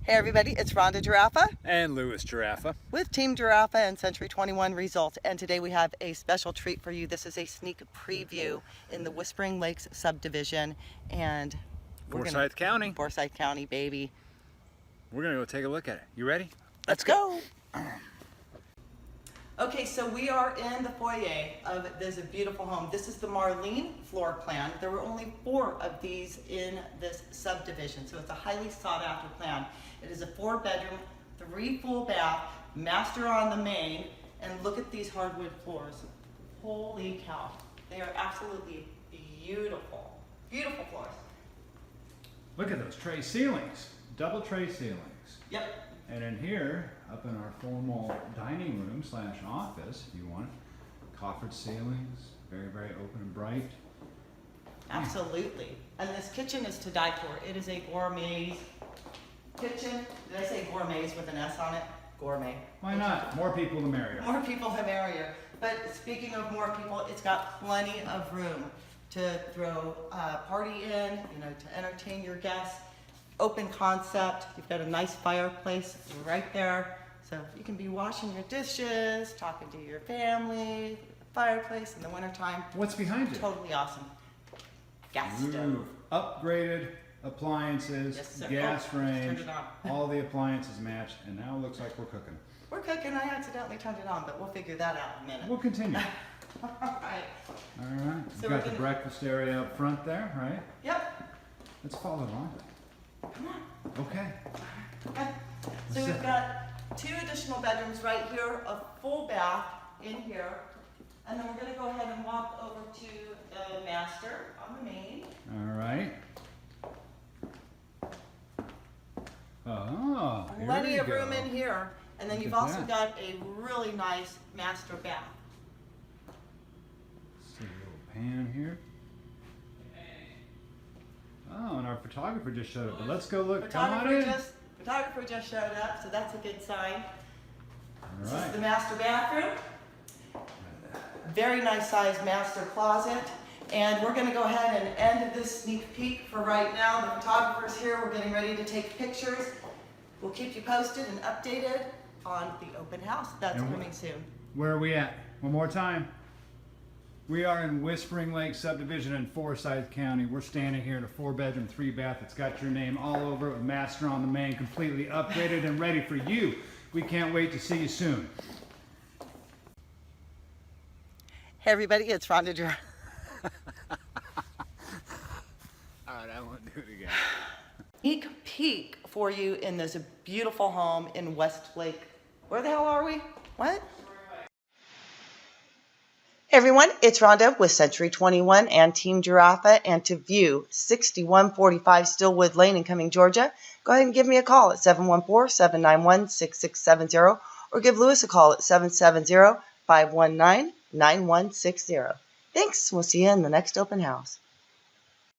Hey everybody, it's Rhonda Giarraffa and Louis Giarraffa with Team Giarraffa and Century 21 Results, and today we have a special treat for you. This is a sneak preview in the Whispering Lakes Subdivision and Forsyth County. Forsyth County, baby. We're gonna go take a look at it. You ready? Let's go. Okay, so we are in the foyer of this beautiful home. This is the Marlene floor plan. There were only 4 of these in this subdivision, so it's a highly sought after plan. It is a 4-bedroom, 3 full bath, master on the main, and look at these hardwood floors. Holy cow. They are absolutely beautiful. Beautiful floors. Look at those tray ceilings. Double tray ceilings. Yep. And in here, up in our formal dining room slash office, if you want, coffered ceilings, very, very open and bright. Absolutely. And this kitchen is to die for. It is a gourmet kitchen. Did I say gourmets with an S on it? Gourmet. Why not? More people the merrier. More people the merrier. But speaking of more people, it's got plenty of room to throw a party in, to entertain your guests. Open concept. You've got a nice fireplace right there. So you can be washing your dishes, talking to your family, fireplace in the wintertime. What's behind you? Totally awesome. Gas stove. Upgraded appliances, Yes, sir. gas range, turned it on. all the appliances matched, and now it looks like we're cooking. We're cooking. I accidentally turned it on, but we'll figure that out in a minute. We'll continue. All right. All right. So You've got the breakfast area up front there, right? Yep. Let's follow along. Come on. Okay. Okay. So we've got 2 additional bedrooms right here, a full bath in here, and then we're going to go ahead and walk over to the master on the main. All right. Oh, Plenty of room in here, and then Look you've at also that. got a really nice master bath. See a little pan here. Oh, and our photographer just showed up. But let's go look. Come on in. Photographer just showed up, so that's a good sign. All This is right. the master bathroom. Very nice sized master closet. And we're going to go ahead and end this sneak peek for right now. The photographer's here. We're getting ready to take pictures. We'll keep you posted and updated on the open house. That's coming soon. Where are we at? One more time. We are in Whispering Lakes Subdivision in Forsyth County. We're standing here in a 4-bedroom, 3-bath. It's got your name all over it with master on the main, completely upgraded and ready for you. We can't wait to see you soon. Hey everybody, it's Rhonda Giarraffa. All right, I won't do it again. Sneak peek for you in this beautiful home in Westlake. Where the hell are we? What? Hey everyone, it's Rhonda with Century 21 and Team Giarraffa, and to view 6145 Stillwood Lane in Cumming, Georgia, go ahead and give me a call at 714-791-6670 or give Louis a call at 770-519-9160. Thanks. We'll see you in the next open house.